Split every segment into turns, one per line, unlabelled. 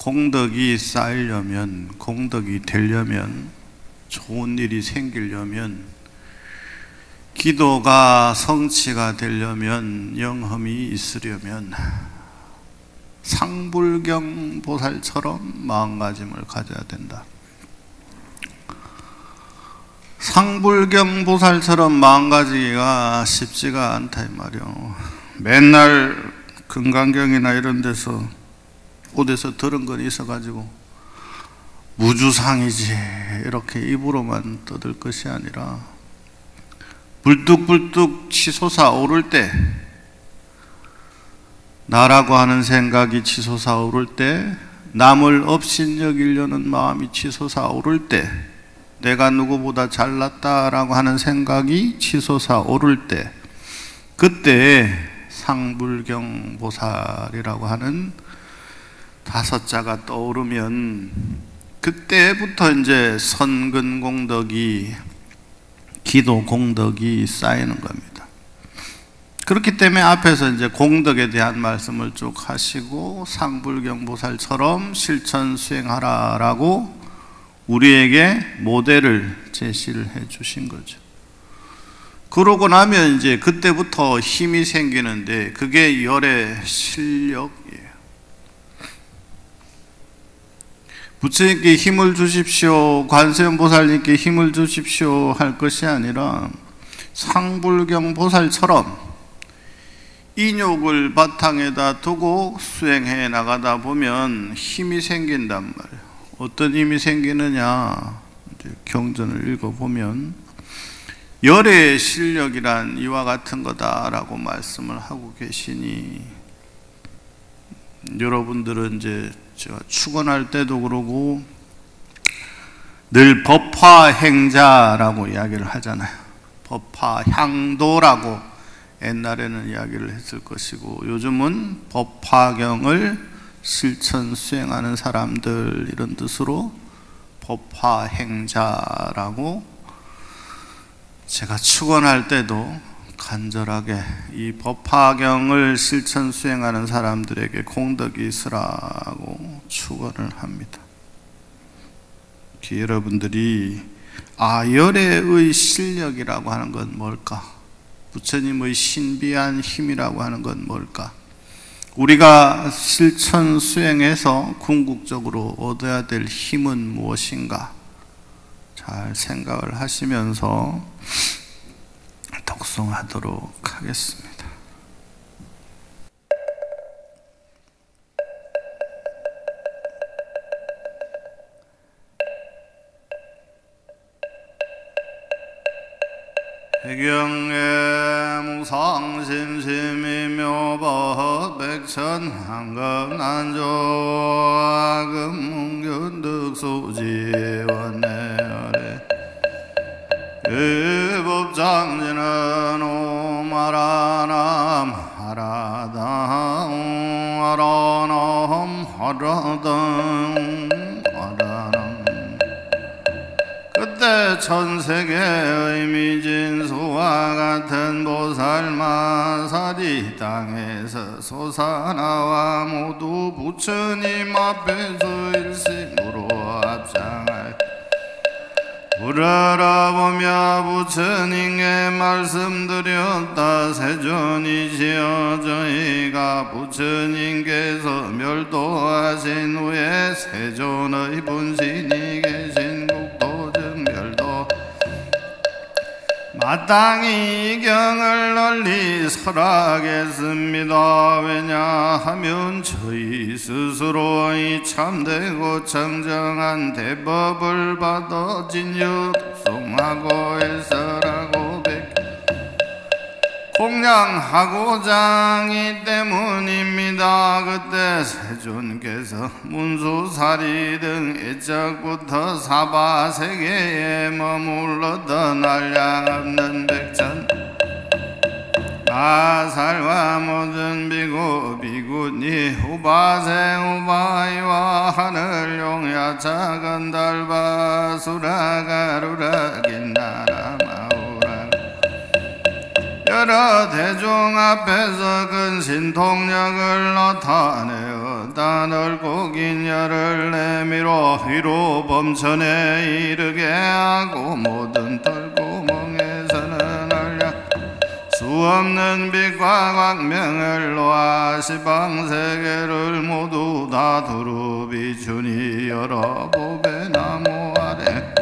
공덕이 쌓이려면, 공덕이 되려면, 좋은 일이 생기려면, 기도가 성취가 되려면, 영험이 있으려면 상불경 보살처럼 마음가짐을 가져야 된다. 상불경 보살처럼 마음가지기가 쉽지가 않다 이 말이요. 맨날 금강경이나 이런 데서 어디서 들은 건 있어가지고 무주상이지 이렇게 입으로만 떠들 것이 아니라 불뚝불뚝 치솟아 오를 때, 나라고 하는 생각이 치솟아 오를 때, 남을 업신여기려는 마음이 치솟아 오를 때, 내가 누구보다 잘났다라고 하는 생각이 치솟아 오를 때, 그때 상불경 보살이라고 하는 다섯 자가 떠오르면 그때부터 이제 선근 공덕이, 기도 공덕이 쌓이는 겁니다. 그렇기 때문에 앞에서 이제 공덕에 대한 말씀을 쭉 하시고 상불경 보살처럼 실천 수행하라라고 우리에게 모델을 제시를 해 주신 거죠. 그러고 나면 이제 그때부터 힘이 생기는데 그게 열의 실력이에요. 부처님께 힘을 주십시오, 관세음보살님께 힘을 주십시오 할 것이 아니라 상불경 보살처럼 인욕을 바탕에다 두고 수행해 나가다 보면 힘이 생긴단 말이에요. 어떤 힘이 생기느냐, 경전을 읽어보면 열의 실력이란 이와 같은 거다라고 말씀을 하고 계시니, 여러분들은 이제 제가 축원할 때도 그러고 늘 법화행자라고 이야기를 하잖아요. 법화향도라고 옛날에는 이야기를 했을 것이고, 요즘은 법화경을 실천 수행하는 사람들 이런 뜻으로 법화행자라고, 제가 축원할 때도 간절하게 이 법화경을 실천 수행하는 사람들에게 공덕이 있으라고 축원을 합니다. 여러분들이 열의 실력이라고 하는 건 뭘까? 부처님의 신비한 힘이라고 하는 건 뭘까? 우리가 실천 수행해서 궁극적으로 얻어야 될 힘은 무엇인가? 잘 생각을 하시면서 독송하도록 하겠습니다. 해경에 무상심심이묘법 백천한금난조아금문견득수지원내열에 법장지는 오마라남 하라당 하라남 하라당 하라남. 그때 천세계의 미진수와 같은 보살마살이 땅에서 솟아나와 모두 부처님 앞에서 일심으로 합장하여 우러러보며 부처님께 말씀드렸다. 세존이시여, 저희가 부처님께서 멸도하신 후에 세존의 분신이 계신 국도즉 멸도 마땅히 이 경을 널리 설하겠습니다. 왜냐하면 저희 스스로 이 참되고 청정한 대법을 받아 진유 독송하고 일설하고 공양하고자 하기 때문입니다. 그때 세존께서 문수사리 등 애적부터 사바세계에 머물렀던 한량없는 백천 마살과 모든 비구 비구니 우바세 우바이와 하늘 용야 작은 달바 수라가루라 긴나라 마우라 여러 대중 앞에서 큰 신통력을 나타내어
걷다 넓고 긴 열을 내밀어 위로 범천에 이르게 하고 모든 털구멍에서는 알량 수 없는 빛과 광명을 놓아 시방세계를 모두 다 두루 비추니 여러 보배나무 아래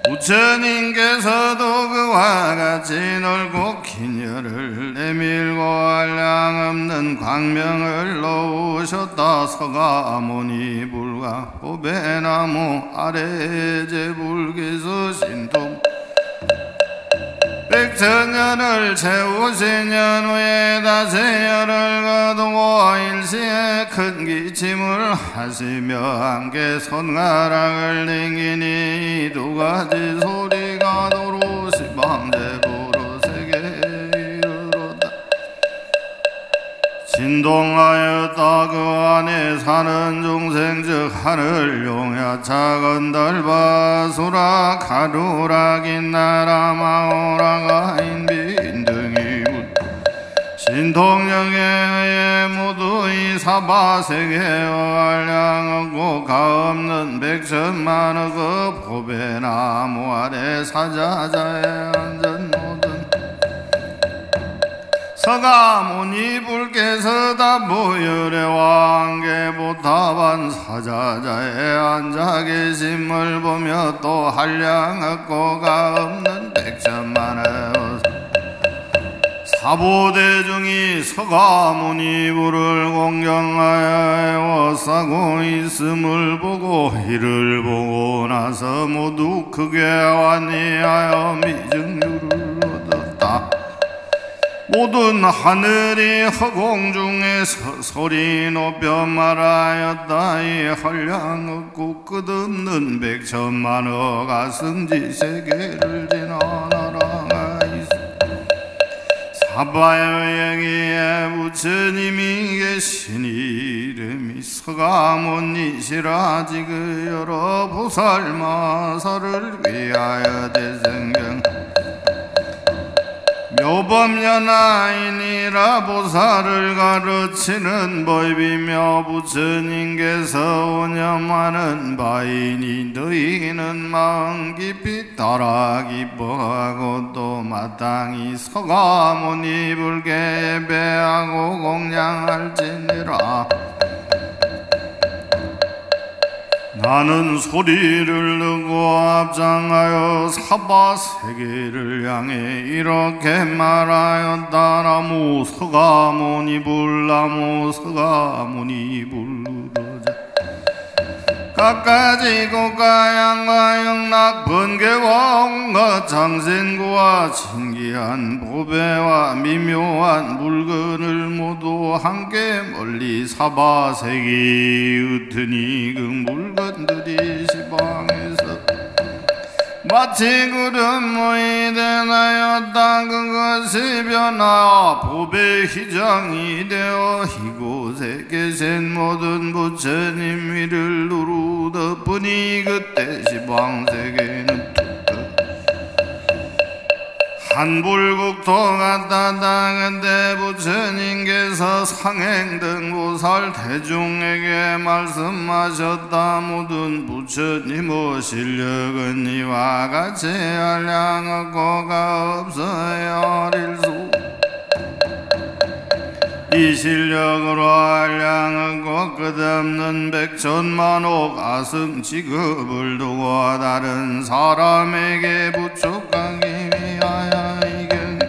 부처님께서도 그와 같이 넓고 긴 열을 내밀고 한량 없는 광명을 놓으셨다. 서가모니 불과 보배나무 아래 제불기수 신통 백천년을 채우신 연후에 다세열을 거두고 일시에 큰 기침을 하시며 함께 손가락을 댕기니 두 가지 소리가 도로 시방대부로 세계에 이르렀다. 진동하였다. 그 안에 사는 중생 즉 하늘 용야 작은 달바수라 가루라 긴나라 마오라 가인빈 등이 신통령에 의해 모두 이 사바세계와 알량하고 가없는 백천만의 그 보배나무 아래 사자자의 안전 모든 서가모니 불께서 다 무열의 왕계 보타반 사자자에 앉아 계심을 보며 또 한량없고 가없는 백천만의 사보대중이 서가모니 불을 공경하여 싸고 있음을 보고 이를 보고 나서 모두 크게 완이하여 미증유를 얻었다. 모든 하늘이 허공 중에서 소리 높여 말하였다. 이 한량없고 끝없는 백천만의 가승지 세계를 지나 나라가 있어 사바여행이에 부처님이 계신 이름이 서가모니시라. 지그 여러 보살마사를 위하여 대성경 묘법연하이니라. 보살을 가르치는 법이며 부처님께서 운염하는 바이니 너희는 마음 깊이 따라 기뻐하고 또 마땅히 서가모니 불께 예배하고 공양할지니라. 나는 소리를 듣고 앞장하여 사바세계를 향해 이렇게 말하였다. 나무 서가모니 불 나무 서가모니 불르자. 갖가지 국가 양과 영락 번개와 온갖 장생구와 신기한 보배와 미묘한 물건을 모두 함께 멀리 사바세계 으트니 그 물건들이 시방에서 마치 구름 모이 되나였다. 그것이 변화 보배 희장이 되어 이곳에 계신 모든 부처님 위를 누르더보니 그때 시방세계는 한불국토 같다다. 근데 부처님께서 상행등 보살 대중에게 말씀하셨다. 모든 부처님의 실력은 이와 같이 한량없고가 없어야 어릴수 이 실력으로 한량없고 끝없는 백천만억 아승 직업을 두고 다른 사람에게 부축하기 위하여 이경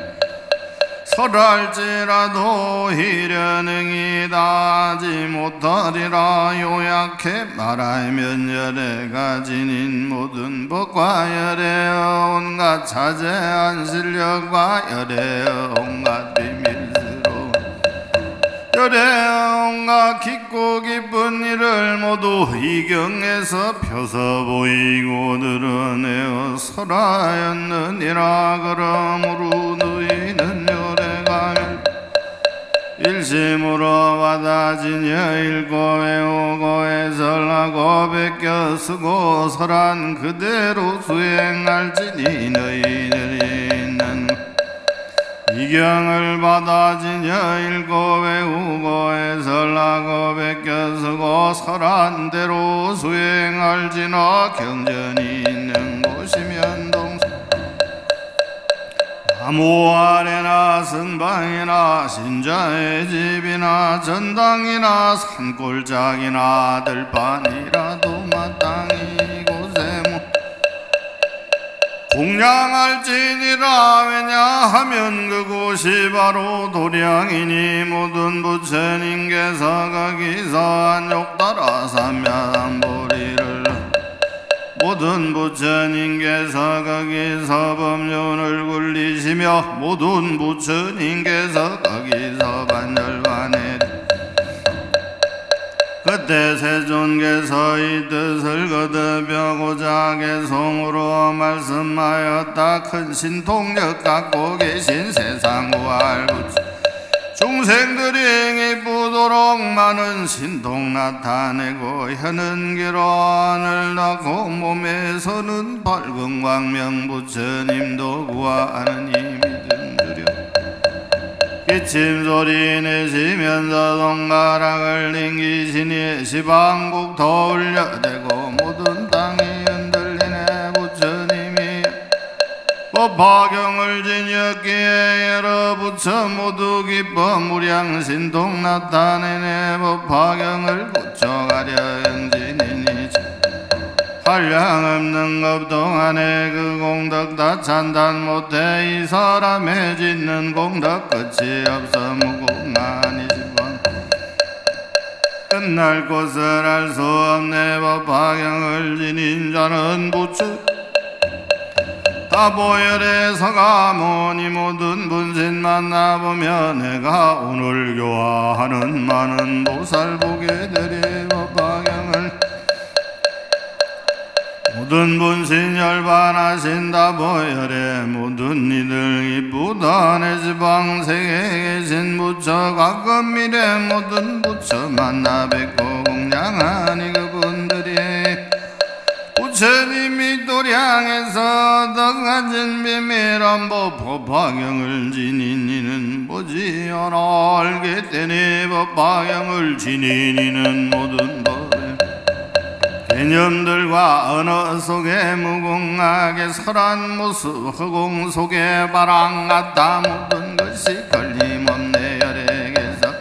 설할지라도 희련능이 다하지 못하리라. 요약해 말하면 열에 가지닌 모든 법과 열에 온갖 자제한 실력과 열에 온갖 비밀스러운 열에 온갖 깊고 깊은 일을 모두 이경에서 펴서 보이고 드러내어 설하였느니라. 그러므로 너희는 열에 가면 일심으로 받아지며 읽고 외우고 해설하고 베껴 쓰고 설한 그대로 수행할지니 너희들이 있는 이 기경을 받아지녀 읽고 외우고 해설하고 베껴 쓰고 설한대로 수행할지나 경전이 있는 곳이면 동산 나무 아래나 성방이나 신자의 집이나 전당이나 산골짜기나 들판이라도 마땅히 곳에 공양할지니라. 왜냐하면 그곳이 바로 도량이니 모든 부처님께서 거기서 한욕 따라 삼야담보리를 모든 부처님께서 거기서 법륜을 굴리시며 모든 부처님께서 거기서 반열반에 그때 세존께서 이 뜻을 거듭하고자 개송으로 말씀하였다. 큰 신통력 갖고 계신 세상구할 부처 중생들이 이쁘도록 많은 신통 나타내고 현은기로 하늘 닫고 몸에서는 밝은 광명 부처님도 구하는 힘이 등주려 기침소리 내시면서 손가락을 링기시니 시방국도 울려대고 모든 땅이 흔들리네. 부처님이 법화경을 지녔기에 여러 부처 모두 기뻐 무량신통 나타내네. 법화경을 고쳐가려 영진이니 한량없는 겁동안에 그 공덕 다 찬단 못해. 이 사람의 짓는 공덕 끝이 없어 무궁하니지만 끝날 곳을 알 수 없네. 법화경을 지닌 자는 부처 다보열에서 가모니 모든 분신 만나보며 내가 오늘 교화하는 많은 보살 보게 되리. 법화경을 모든 분신 열반하신 다보열에 모든 이들 이쁘다 내 지방 세계에 계신 부처 가끔 미래 모든 부처 만나 뵙고 공양하니 그분들이 부처님이 도량에서 덕가진 비밀한 법화경을 지닌 이는 뭐지어라 알게 되니. 법화경을 지닌 이는 모든 법의 개념들과 언어 속에 무궁하게 설한 모습 허공 속에 바람 같다. 모든 것이 걸림없네. 열애에서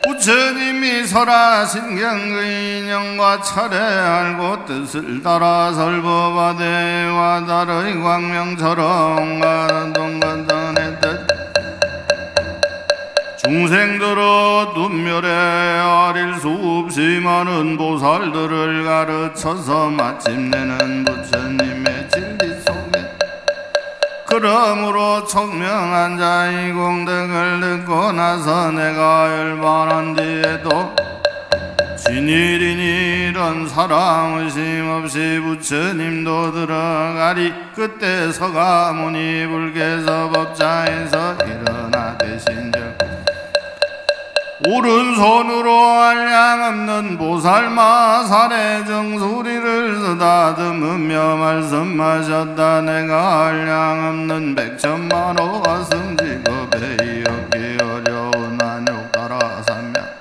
부처님이 설하신 경그 인형과 차례 알고 뜻을 따라 설법하되 와달의 광명처럼 가동건던의 뜻 중생들의 눈멸에 아릴 수 없이 많은 보살들을 가르쳐서 마침내는 부처님의 진리 속에 그러므로 청명한 자의 공덕을 듣고 나서 내가 열반한 뒤에도 진일이니 이런 사람 의심 없이 부처님도 들어가리. 그때 서가모니 불개서 법자에서 일어나 되신 적 오른손으로 한량없는 보살마살의 정수리를 쓰다듬으며 말씀하셨다. 내가 한량없는 백천만호가 승지급에 이었기 어려운 한욕 따라 삼면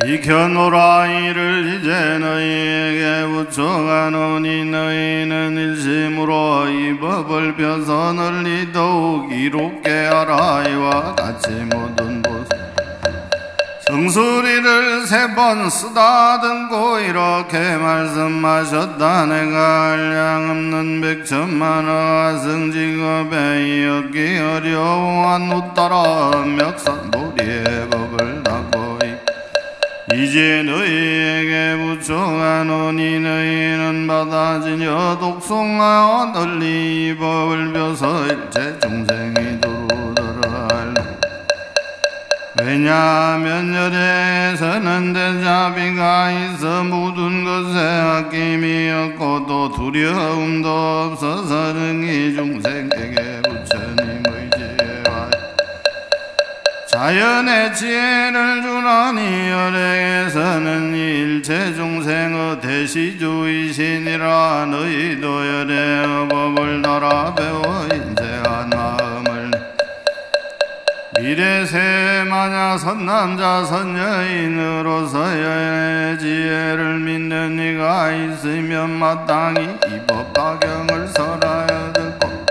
익혀노라. 이를 이제 너희에게 부처가노니 너희는 일심으로 이 법을 펴서 널리 더욱 이롭게 하라. 이와 같이 모든 정수리를 3번 쓰다듬고 이렇게 말씀하셨다. 내가 한량없는 백천만호 승지급에 이었기 어려운 우따라 멱산보리의 법을 닦고 이제 너희에게 부처가노니 너희는 받아지녀 독송하여 널리 이 법을 펴서 일체 중생이 두루들어 할래. 왜냐하면 열애에서는 대자비가 있어 모든 것에 아낌이 없고 또 두려움도 없어서 능히 중생에게 부처님의 지혜와 자연의 지혜를 주나니 열애에서는 일체 중생의 대시주이시니라. 너희도 열애의 법을 따라 배워 인생한 이래세 만약 선남자 선여인으로서의 지혜를 믿는 이가 있으면 마땅히 이 법화경을 설하여 듣고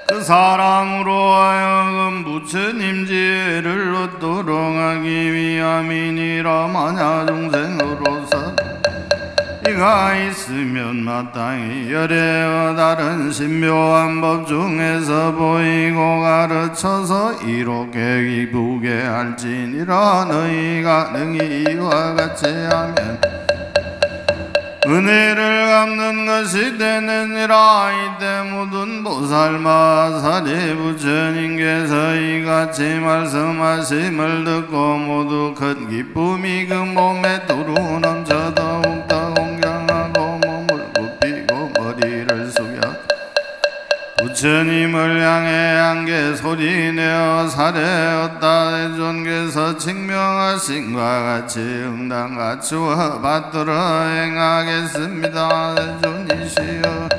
그 사람으로 하여금 부처님 지혜를 얻도록 하기 위함이니라. 만약 중생으로서 이가 있으면 마땅히 열애와 다른 신묘한 법 중에서 보이고 가르쳐서 이롭게 기쁘게 할지니라. 너희가 능히 이와 같이 하면 은혜를 갚는 것이 되느니라. 이때 모든 보살마사리 부처님께서 이같이 말씀하심을 듣고 모두 큰 기쁨이 그 몸에 두루 넘쳐 더욱더 공경하고 몸을 굽히고 머리를 숙여 부처님을 향해 한개 소리내어 사례었다. 대존께서 증명하신과 같이 응당 갖추어 받들어 행하겠습니다. 대존이시여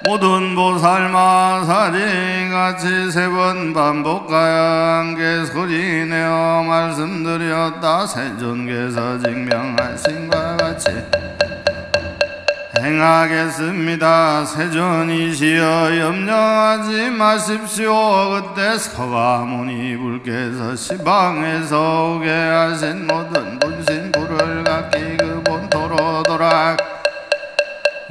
모든 보살마사리 같이 세 번 반복하여 한개 소리내어 말씀드렸다. 세존께서 증명하신과 같이 행하겠습니다. 세존이시여 염려하지 마십시오. 그때 서가모니 불께서 시방에서 오게 하신 모든 분신불을 각기 그 본토로 돌아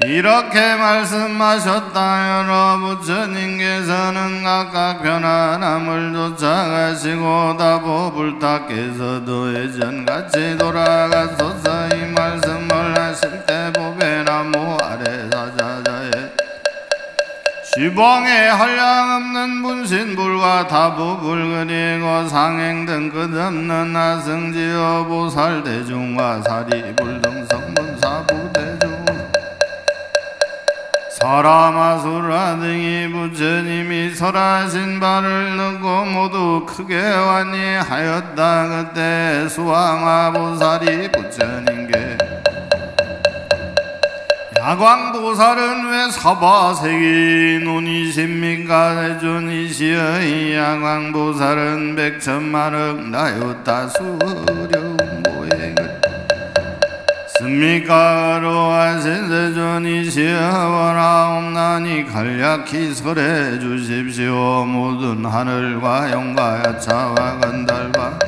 이렇게 말씀하셨다. 여러 부처님께서는 각각 편안함을 쫓아가시고 다법을 닦게서도 예전같이 돌아가소서. 이 말씀을 하실 때 법의 나무 아래 사자자에 시방에 한량없는 분신불과 다법을 그리고 상행 등 끝없는 하승지어 보살대중과 사리불 등 성문사부대중 사라마수라 등이 부처님이 설하신 바를 듣고 모두 크게 환희하였다. 그때 수왕화보살이 부처님께 야광보살은 왜 사바세기 논이십니까? 대존이시여 이 야광보살은 백천만억 나였다 수령 모행을 습니까? 어로하신 대존이시여 원하옵나니 간략히 설해 주십시오. 모든 하늘과 용과 야차와 건달과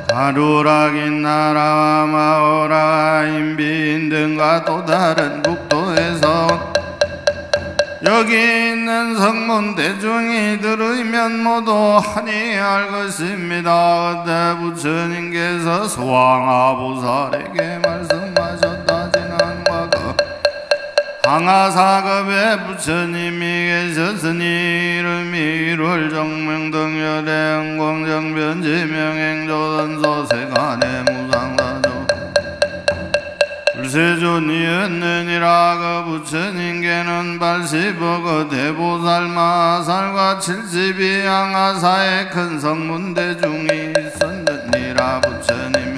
가루락인 나라와 마오라 인비인 등과 또 다른 국도에서 여기 있는 성문 대중이 들으면 모두 환희할 것입니다. 그때 부처님께서 수왕화보살에게 말씀하셨다. 지난 과거 항하사급에 부처님이 계셨으니 이름이 일월정명등 열애응공정변지명행조선소 세간의 무상사조 불세존이었느니라. 그 부처님께는 80억 대보살마살과 70이 항하사의 큰 성문대중이 있었느니라. 부처님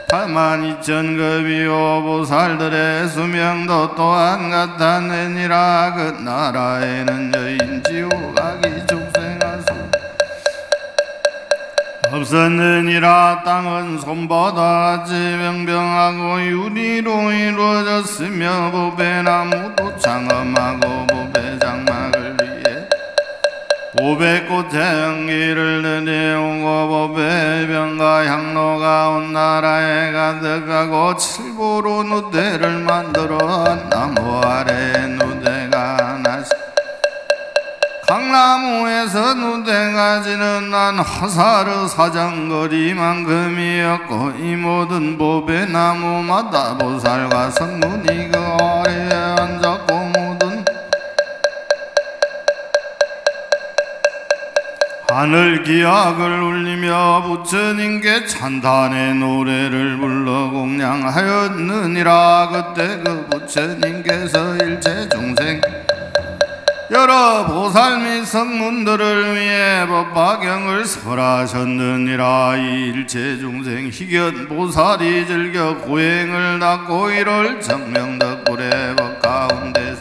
82,000급이요 보살들의 수명도 또한 같았느니라. 그 나라에는 여인 지옥악이 중생하수 없었느니라. 땅은 손바다 같이 병병하고 유리로 이루어졌으며 보배나무도 장엄하고 보배장막을 위해 보배꽃의 향기를 들이오고 보배병과 향로가 온 나라에 가득하고 칠보로 누대를 만들어 나무 아래 누대가 하나씩 강나무에서 누대가 지는 난 화사르 사정거리만큼이었고 이 모든 보배나무마다 보살과 성문이 그 아래에 앉았고 모든 하늘 기악을 울리며 부처님께 찬탄의 노래를 불러 공양하였느니라. 그때 그 부처님께서 일체 중생 여러 보살 및 성문들을 위해 법화경을 설하셨느니라. 이 일체 중생 희견 보살이 즐겨 고행을 닦고 이를 정명덕불의 법 가운데서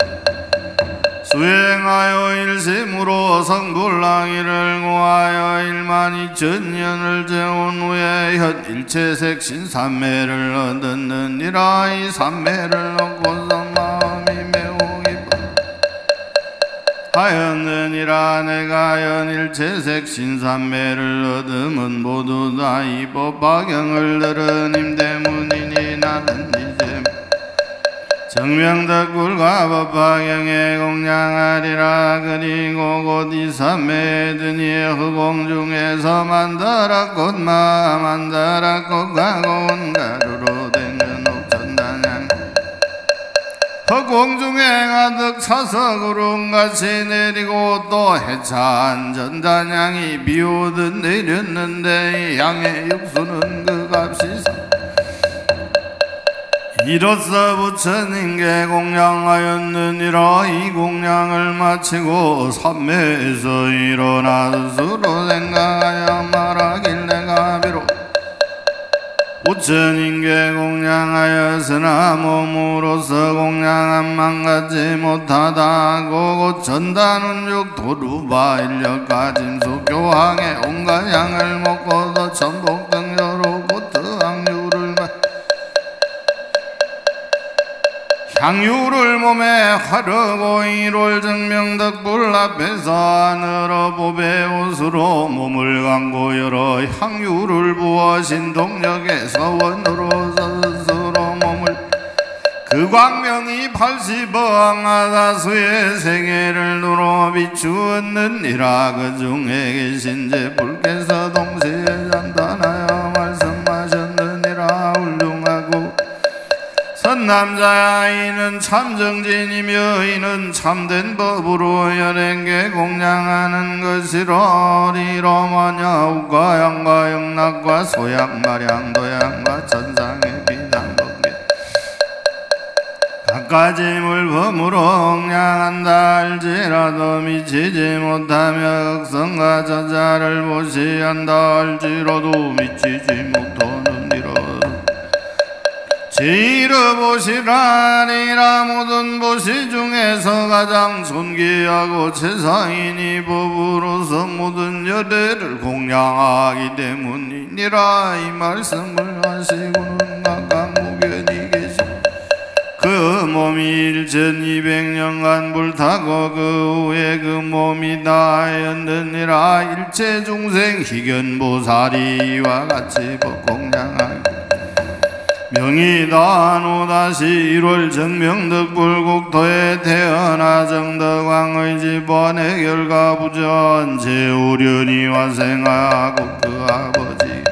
수행 행하여 일심으로 성불나기를 고하여 1만 2천년을 재운 후에 현 일체색 신삼매를 얻었느니라. 이 삼매를 얻고서 마음이 매우 기뻐 하였느니라. 내가 현 일체색 신삼매를 얻으면 모두 다 이 법화경을 들은 임 때문이니 나는 이제 정명덕불과 법화경에 공양하리라. 그리고 곧 이 삼매에 드니 허공 중에서 만다라꽃 만다라꽃 가고운 가루로 된 근옥전단양 허공 중에 가득 차서 구름같이 내리고 또 해찬 전단양이 비오듯 내렸는데 이 양의 육수는 그 값이 이로써 부처님께 공양하였느니라. 이 공양을 마치고 삼매에서 일어나 스스로 생각하여 말하길 내가 비록 부처님께 공양하였으나 몸으로서 공양함만 갖지 못하다고 곧 전단운죽 도루바 인력과 짐수 교황의 온갖 양을 먹고도 전복 등여로 향유를 몸에 하르고 1월 정명덕불 앞에서 하늘어 보배 옷으로 몸을 감고 여러 향유를 부어 신동력에서 원으로 스스로 몸을 그 광명이 80어항하다수의 세계를 누로 비추었느니라. 그 중에 계신 제불께서 동시에 잔단하여 말씀하셨느니라. 훌륭하고 선남자야 이는 참정진이며 이는 참된 법으로 열행계 공양하는 것이로 리로 마냐우과 양과 영락과 소양 마량 도양과 천상의 비단법계 갖가지 물품으로 공양한다 할지라도 미치지 못하며 억성과 저자를 보시한다 할지라도 미치지 못하는 이로 제일어 보시라니라. 모든 보시 중에서 가장 존귀하고 최상이니 법으로서 모든 여대를 공양하기 때문이니라. 이 말씀을 하시고는 각각 무견이 계시 그 몸이 1200년간 불타고 그 후에 그 몸이 다하였느니라. 일체 중생 희견보살이와 같이 법공양하기 명이 다노 다시 1월 정명덕불국토에 태어나 정덕왕의 집안의 결가부전 제우련이 화생하고 그 아버지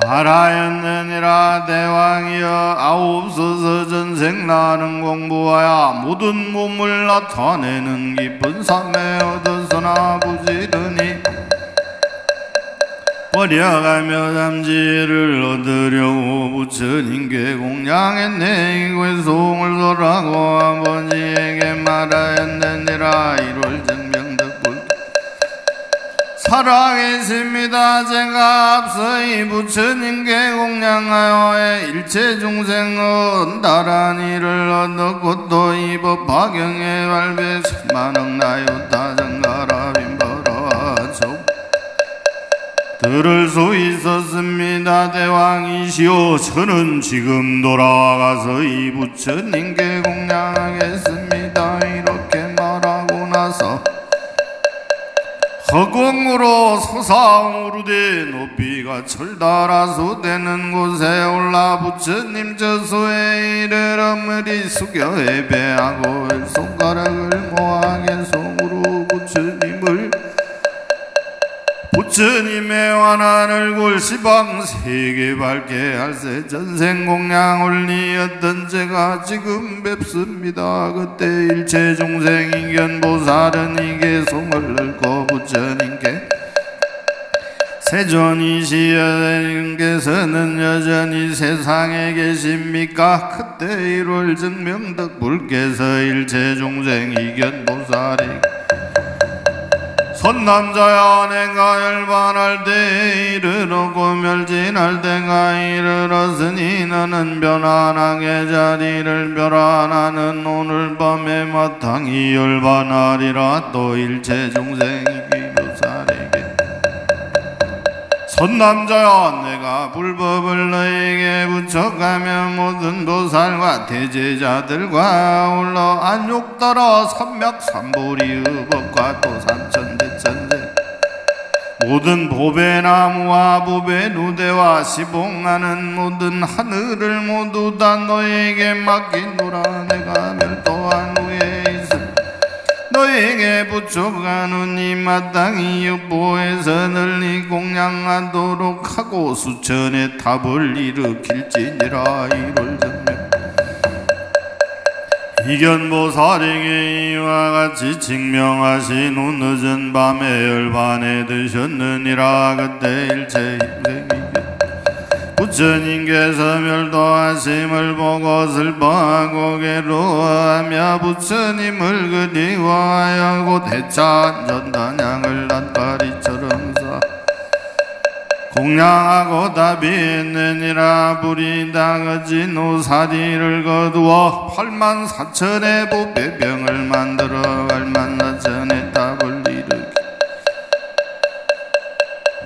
말하였느니라. 대왕이여 아옵소서 전생 나는 공부하여 모든 몸을 나타내는 깊은 삼매 얻었으나 부지런히 버려가며 잠지를 얻으려고 부처님께 공양했네. 이곳에 송을 설하고 아버지에게 말하였느니라. 1월 정명덕불 살아계십니다. 제가 앞서 이 부처님께 공양하여 일체 중생은 다란 이를 얻었고 또 이 법화경에 발배 천만억 나요타 정가라 빈벌어하죠 들을 수 있었습니다. 대왕이시오 저는 지금 돌아가서 이 부처님께 공양하겠습니다. 이렇게 말하고 나서 허공으로 솟아오르되 높이가 철다라수 되는 곳에 올라 부처님 저수에 이르러 머리 숙여 예배하고 손가락을 모아게 손으로 부처님의 환한 얼굴 시방 세계 밝게 할세 전생 공양 올리었던 제가 지금 뵙습니다. 그때 일체 중생 인견보살은 이게 송을 읊고 부처님께 세존이시여님께서는 여전히 세상에 계십니까? 그때 1월 정명덕불께서 일체 중생 이견보살에게 선남자야 내가 열반할 때 이르렀고 멸진할 때가 이르렀으니 너는 변환하게 자리를 변환하는 오늘 밤에 마땅히 열반하리라. 또 일체 종생이 비묘살에게 선남자야 내가 불법을 너에게 붙여가며 모든 보살과 대제자들과 올러 안욕따라 삼맥삼보리 의법과 또 삼천대천제 모든 보배나무와 보배누대와 시봉하는 모든 하늘을 모두 다 너에게 맡기노라. 내가 멸도한 후에 있음 너에게 부족하노니 마땅히 육보에서 널리 공양하도록 하고 수천의 탑을 일으킬지니라. 이를 전명 이견보살에게 이와 같이 증명하신 후 늦은 밤에 열반에 드셨느니라. 그때 일체 인생이 부처님께서 멸도하심을 보고 슬퍼하고 괴로워하며 부처님을 그리워하여 곧 해찬 전단향을 낱가리처럼 사 공양하고 답이했느니라. 불이 다그진 오사리를 거두어 84,000의 보배병을 만들어 84,000의 답을 일으키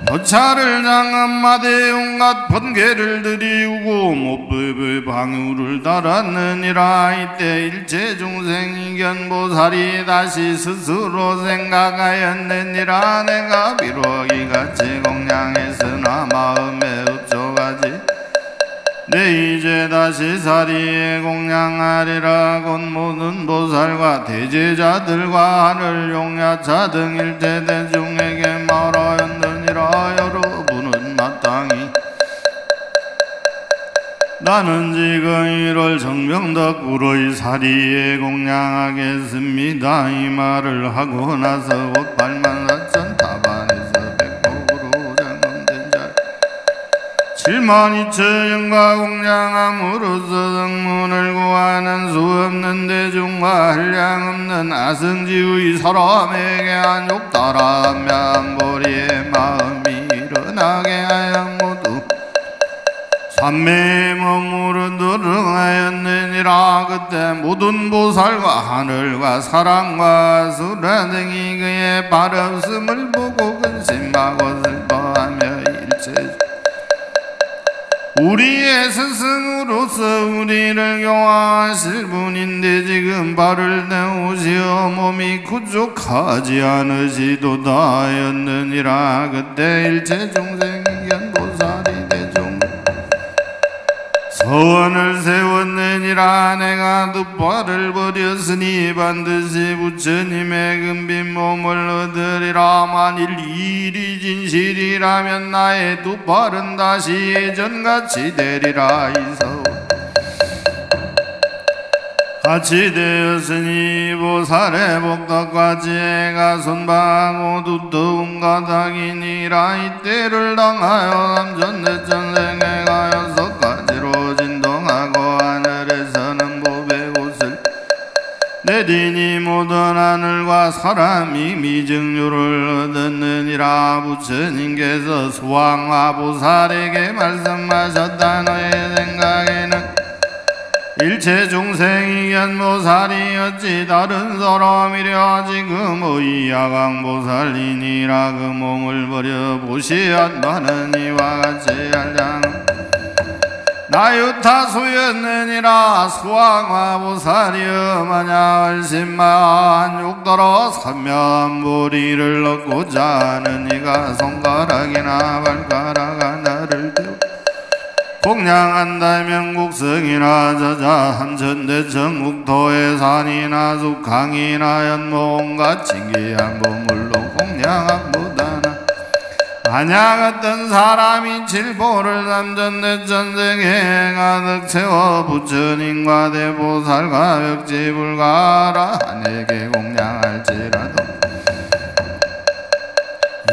노차를 장엄마대 온갖 번개를 들이우고 못법의 방울을 달았느니라. 이때 일체 중생 이견보살이 다시 스스로 생각하였느니라. 내가 비록 이같이 공양했으나 마음에 흡족하지 내 이제 다시 사리에 공양하리라. 곧 모든 보살과 대제자들과 하늘 용야차 등 일체 대중에게 말하였느니라. 여러분은 마땅히 나는 지금 이를 정명덕으로 이 사리에 공양하겠습니다. 이 말을 하고 나서 곧 84,000 타반에서 백복으로 장엄된 자 72,000영과 공양함으로써 성문을 구하는 수 없는 대중과 한량없는 아승지의 사람에게 안욕따라하며 안보리의 마음이 일어나게 하여 모두 삼매에 머무르도록 하였느니라. 그때 모든 보살과 하늘과 사랑과 수라 등이 그의 발없음을 보고 근심하고 슬퍼하며 일체 우리의 스승으로서 우리를 교화하실 분인데 지금 발을 내오시어 몸이 구족하지 않으시도다 하였느니라. 그때 일체 중생이 견보살이 대중 서원을 세웠느니라. 내가 두 발을 버렸으니 반드시 부처님의 금빈 몸을 얻으리라. 만일 일이 진실이라면 나의 두 발은 다시 예전같이 되리라. 이서 같이 되었으니 보살의 복덕과 지혜가 손방하고 두터운 가닥이니라. 이때를 당하여 삼천대천생에 가여 석가지로 진동하고 하늘에서는 보배옷을 내리니 모든 하늘과 사람이 미증류를 얻었느니라. 부처님께서 수왕화 보살에게 말씀하셨다. 너의 생각에는 일체 중생이 견보살이 어찌 다른 사람이랴. 지금의 야광보살이니라. 그 몸을 버려 보시었다는 이와 같이 알장 나유타수였느니라. 수왕화보살이여 만약 얼씬만 욕더러 삼면보리를 얻고자 하는 이가 손가락이나 발가락 하나를 들고 공양한다면 국성이나 저자 삼천대천 국토의 산이나 숙강이나 연모 온갖 진기한 보물로 공양한 무다나 만약 어떤 사람이 칠보를 삼천대천생에 가득 채워 부처님과 대보살과 벽지불가라 하늘에게 공양할지라도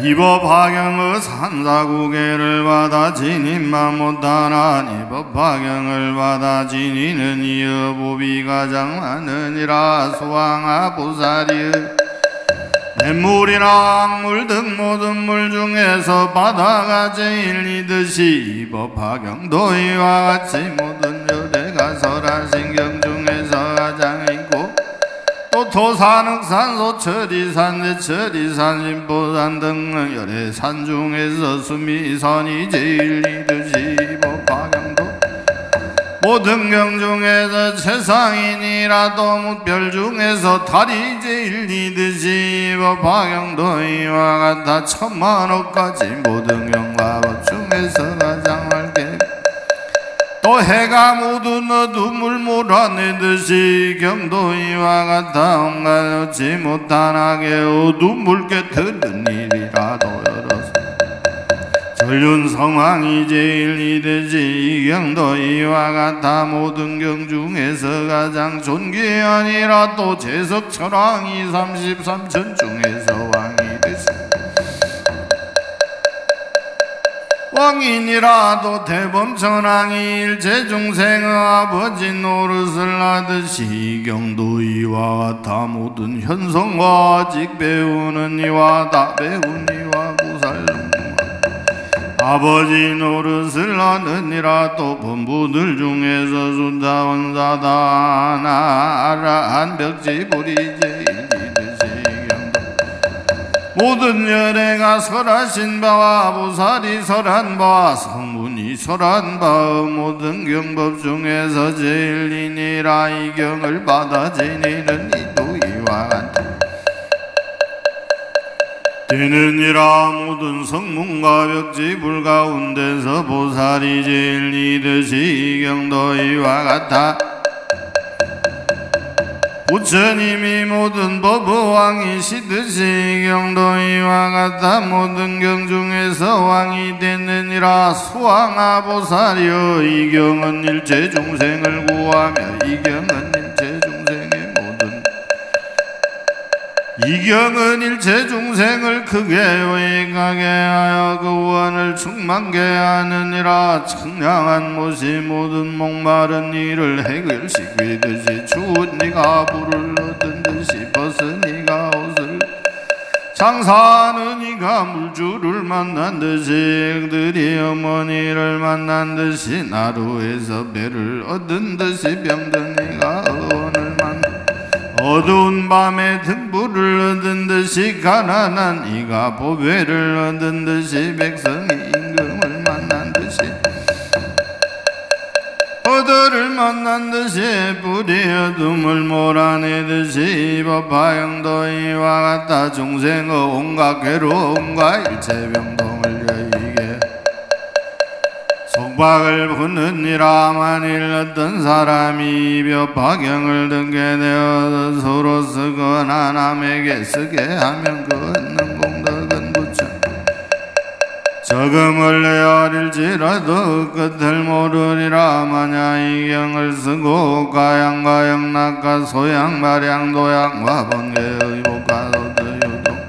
이법화경의 산사구계를 받아 지니만 못하나니 법화경을 받아 지니는 이어 법이 가장 많으니라. 수왕화 보살이여 냇물이나 악물 등 모든 물 중에서 바다가 제일이듯이 법화경도 이와 같이 모든 열애가 설하신경 중에서 가장 있고 또 토산, 흑산, 소철이산, 대철이산, 신보산 등 열애산 중에서 수미산이 제일이듯이 법화경도 모든 경 중에서 최상이니라도 무별 중에서 달이 제일이듯이 법화경도 이와 같아 천만억까지 모든 경과 법 중에서 가장 맑게 또 해가 모두 어둠을 몰아내듯이 경도 이와 같아 온갖 놓지 못하나게 어둠을 깨뜨린 일이라도 열어서 전륜 성황이 제일이듯이 이 경도 이와 같아 모든 경 중에서 가장 존귀하니라 또 제석철왕이 33천 중에서 왕이듯이 왕이니라도 대범천왕이 일체중생의 아버지 노릇을 하듯이 경도 이와 같아 모든 현성과 아직 배우는 이와 다 배운 이와 무살롱 아버지 노릇을 하느니라 또 본부들 중에서 순사원사다 나라한 벽지불이 제일이듯이 경도 모든 열애가 설하신 바와 보살이 설한 바와 성문이 설한 바의 모든 경법 중에서 제일이니라 이 경을 받아 지니는 이도 이와 같다 되느니라 모든 성문과 벽지불 가운데서 보살이 제일이듯이 경도 이와 같아 부처님이 모든 법의 왕이시듯이 경도 이와 같아 모든 경 중에서 왕이 되느니라 수왕아 보살이여 이 경은 일체 중생을 구하며 이 경은 일체 중생의 이 경은 일체 중생을 크게 유익하게 하여 그 원을 충만케 하느니라 청량한 못이 모든 목마른 이를 해결시키듯이 추운 이가 불을 얻은 듯이 벗은 이가 옷을 장사하는 이가 물주를 만난 듯이 그들이 어머니를 만난 듯이 나루에서 배를 얻은 듯이 병든 이가 의원을 만난 어두운 밤에 등불을 얻은 듯이 가난한 이가 보배를 얻은 듯이 백성이 임금을 만난 듯이 어들을 만난 듯이 뿌리 어둠을 몰아내듯이 법화경도 이와 같다 중생의 온갖 괴로움과 일체병동을 여의게 속박을 붙느니라 만일 어떤 사람이 법화경을 듣게 되어서 서로 쓰거나 남에게 쓰게 하면 그 얻는 공덕은 부처 저금을 내어릴지라도 끝을 모르리라 만약 이 경을 쓰고 가양가양 낙가 소양 발양 도양과 번개의 복가 도드유동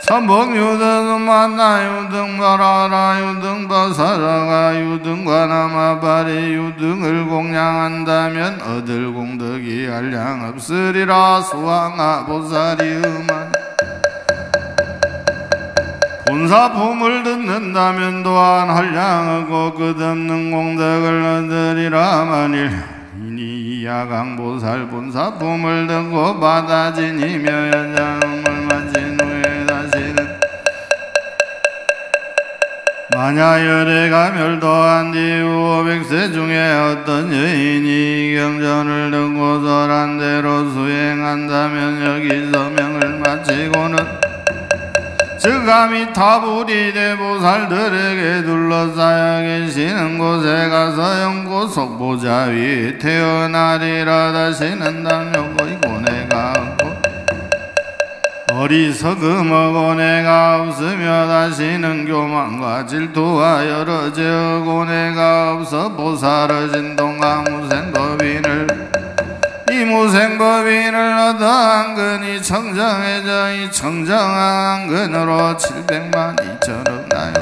삼복유등 만나 유등 바라라 유등 바사라가 유등과 남아바리 유등을 공양한다면 얻을 공덕이 한량 없으리라 수왕아 보살이 음한 본사품을 듣는다면 또한 한량하고 끝없는 공덕을 얻으리라 만일 이니 야강보살 본사품을 듣고 받아지니며 연장음을 마친 후에 다시는 만약 열애가 멸도한 뒤후 500세 중에 어떤 여인이 경전을 듣고 설한 대로 수행한다면 여기서 명을 마치고는 즉감히 타불이 대보살들에게 둘러싸여 계시는 곳에 가서 영구 속보자 위에 태어나리라 다시는 당뇨고 고뇌가 없고 어리석음하고 내가 없으며 다시는 교만과 질투와 여러 죄의 고뇌가 없어 보살의 진동과 무생법인을 이 무생법인을 얻어 한근이 청정해져 이 청정한 근으로 700만 2천억 나요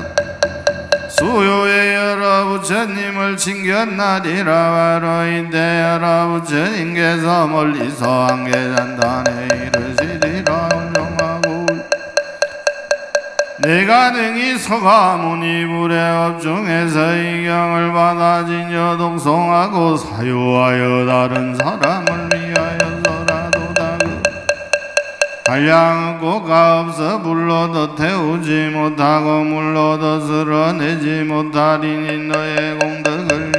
수요의 여러 부처님을 칭견나리라 바로 이때 여러 부처님께서 멀리서 한계잔단에 이르시리라 내가 능히 서가모니 불의 업중에서 이경을 받아 진여독송하고 사유하여 다른 사람을 위하여서라도 다그 한량없고가 없어 불러도 태우지 못하고 물러도 쓸어내지 못하리니 너의 공덕을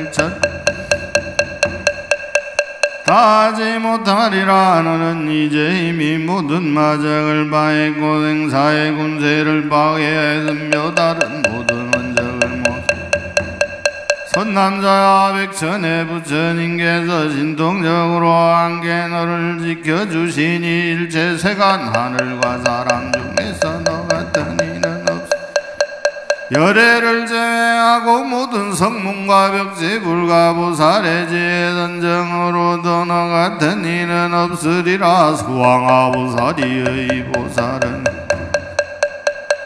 다하지 못하리라. 너는 이제 이미 모든 마적을 바했고 생사의 군세를 파괴했으며 다른 모든 원적을 못 선남자야 백천의 부처님께서 신통적으로 함께 너를 지켜주시니 일체 세간 하늘과 사람 중에서 너 같은 이는 없어. 열애를 제외하고 모든 성문과 벽지 불가 보살의 지혜 선정으로도 너 같은 이는 없으리라. 수왕아 보살이의 보살은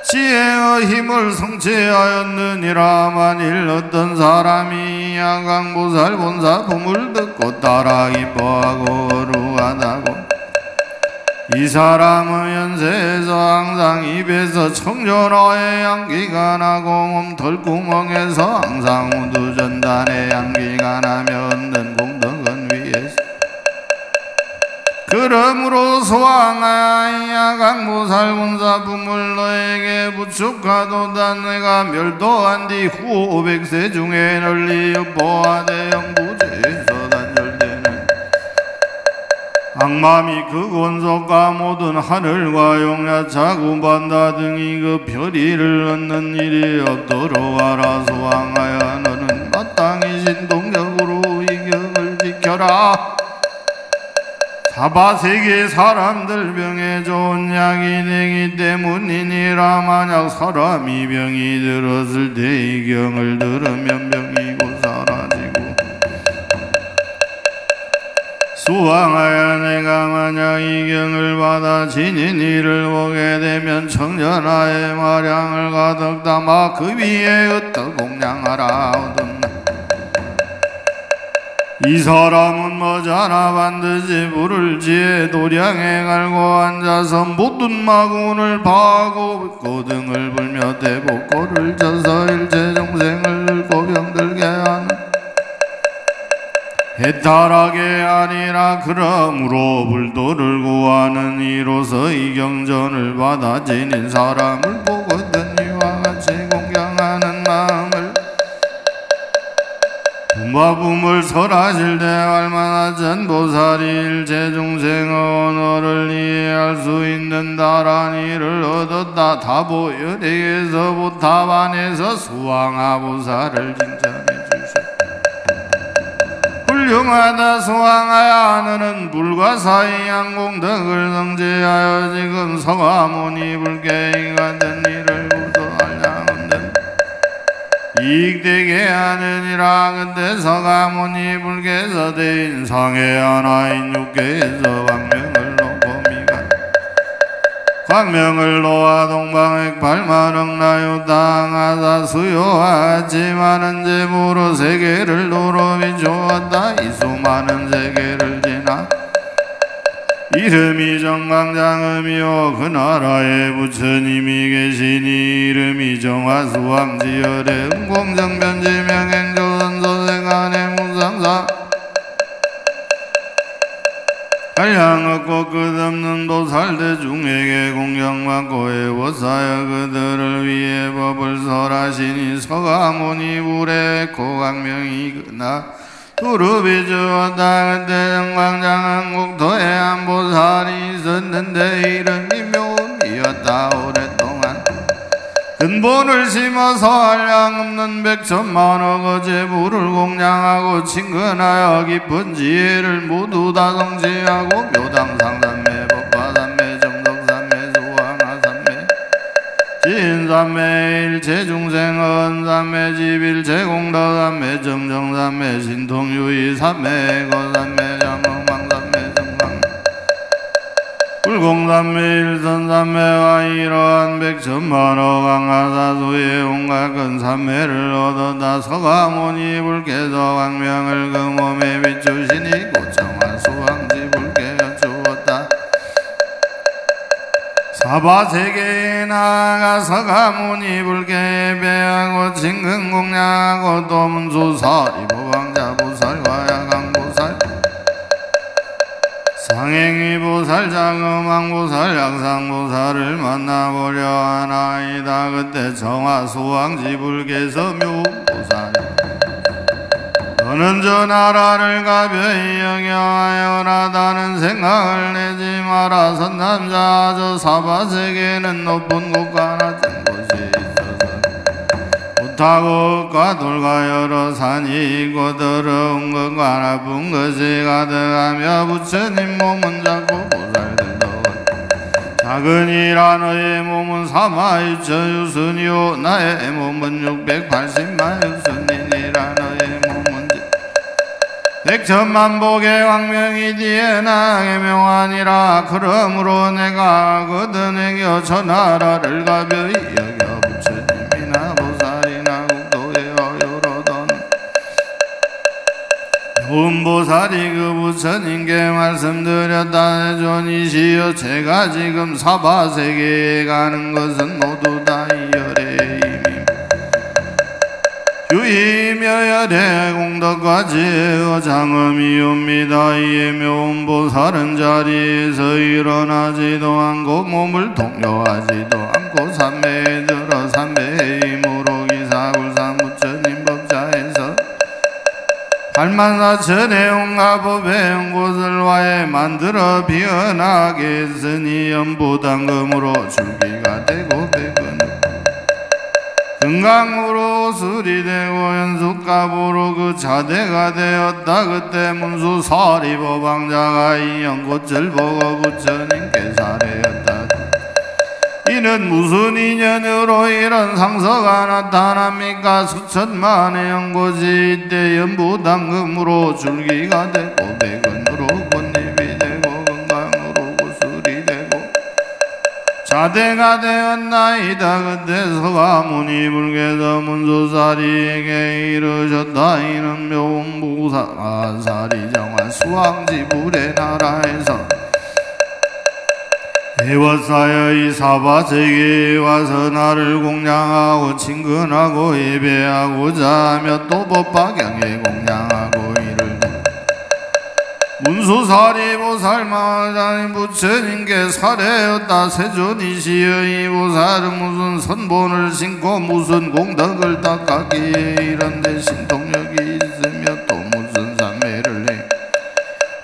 지혜의 힘을 성취하였느니라. 만일 어떤 사람이 야광보살 본사품을 듣고 따라 기뻐하고 거룩하다고 이 사람은 연세에서 항상 입에서 청전어의 향기가 나고 몸털 구멍에서 항상 우두전단의 향기가 나며 얻는 공덕은 위에서 그러므로 소왕아 야광보살 본사품을 너에게 부축하도다. 내가 멸도한 뒤 후 500세 중에 널리 여보하되 영부제에서 단절되는 악마미 그 권속과 모든 하늘과 용야차 군반다 등이 그 별이를 얻는 일이 없도록 하라. 소왕하여 너는 마땅히 신동적으로 이 격을 지켜라. 사바세계 사람들 병에 좋은 약이 되기 때문이니라. 만약 사람이 병이 들었을 때 이 경을 들으면 병이 곧 사라지고 수왕하여 내가 만약 이 경을 받아 지닌 이를 보게 되면 청전하의 마량을 가득 담아 그 위에 흩어 공양하라. 이 사람은 머자나 반드시 불을 지혜 도량에 갈고 앉아서 모든 마군을 파하고 고등을 불며 대복고를 져서 일체众생을 늙고 병들게 하는 해탈하게 아니라. 그러므로 불도를 구하는 이로서 이 경전을 받아 지닌 사람을 보거든 이와 같이 공경하는 마음을 부마붐을 설하실 때 얼마나 전보살이 일체 중생의 언어를 이해할 수 있는 다란 이를 얻었다. 다보열에게서 보타반에서 수왕아 보살을 칭찬해 주셨다. 훌륭하다. 수왕하야 너는 불과 사이 양공덕을 성취하여 지금 서가모니 불계인 같은 이를 구도할 양 없는 이익되게 하느니라. 근데 서가모니 불계에서 대인 상해 하나인 육계에서 광명을 놓고 미간 광명을 놓아 동방액 8만억 나유땅 하사 수요하지 많은 제보로 세계를 도로 비추었다. 이 수많은 세계를 지나 이름이 정광장음이요 그 나라에 부처님이 계시니 이름이 정화수왕지열의 음공정변지명행조선소생안의 무상사 한량없고 끝없는 보살대 중에게 공경받고 애워싸여 그들을 위해 법을 설하시니 서가모니 불에 고광명이 그나 두릅이 주었다. 그때 정광장한국토에 한 보살이 있었는데 이름이 묘음이었다. 오랫동안 근본을 심어서 한량없는 100천만억 어제 불을 공양하고 친근하여 깊은 지혜를 모두 다 성취하고 묘당상삼매 법화삼매 정덕삼매 수왕하삼매 지인삼매 일체중생 언삼매 집일체공덕삼매 정정삼매 신통유의삼매 거삼매 장엄왕삼매 정상 불공삼매 일선삼매와 이러한 100천만억 강하사수의 온갖 근삼매를 얻어다. 서가모니 불께서 광명을 그 몸에 비추시니 고청한 수왕지 불께가 주었다. 사바세계에 나가서 가문이 불개배하고 진근공양하고 도문수사리 보방자보살과 야강보살 상행위보살 자금왕보살 약상보살을 만나보려 하나이다. 그때 정화수왕지불개서 묘보살이 너는 저 나라를 가벼이 여겨하여라. 다른 생각을 내지 마라. 선남자 저 사바세계는 높은 곳과 낮은 곳이 있어서 못하고과 돌과 여러 산이 있고 더러운 것과 나쁜 것이 가득하며 부처님 몸은 작고 보살들도 작으니라. 너의 몸은 32,000 유순이요 나의 몸은 680만 유순이니라. 너의 몸은 백천만복의 왕명이 뒤에 나의 명하니라. 그러므로 내가 그들에게 저 나라를 가벼이 여겨 부처님이나 보살이나 국도에 어여러던 요음보살이 그 부처님께 말씀드렸다. 존이시여 제가 지금 사바세계에 가는 것은 모두 다 이열의 힘임 유이며 열의 공덕과 지혜와 장엄이옵니다. 이에 묘음보살은 자리에서 일어나지도 않고 몸을 동요하지도 않고 삼매에 들어 삼매의 힘으로 기사굴산 부처님 법자에서 84,000의 온갖 법의 연곳을 와해 만들어 비어나게 했으니 연보당금으로 줄기가 되고 백은 금강으로 술이 되고 연숙갑으로 그 자대가 되었다. 그때 문수사리 보방자가 이 연꽃을 보고 부처님께 사례였다. 이는 무슨 인연으로 이런 상서가 나타납니까? 수천만의 연꽃이 이때 연부당금으로 줄기가 되고 백은으로 꽃잎이 되고 금강으로 구슬이 되고 자대가 되었나이다. 그때서 가문이 불개서 문수사리에게 이르셨다. 이는 묘음보살이 정한 수왕지불의 나라에서 해워싸여 이 사바세계에 와서 나를 공양하고 친근하고 예배하고자 하며 또 법박양에 공양하고 이를 문수사리 보살마자님 부처님께 사례였다. 세존이시여 이 보살은 무슨 선본을 신고 무슨 공덕을 닦았기에 이런데 신통력이 있으며 또 무슨 삼매를 해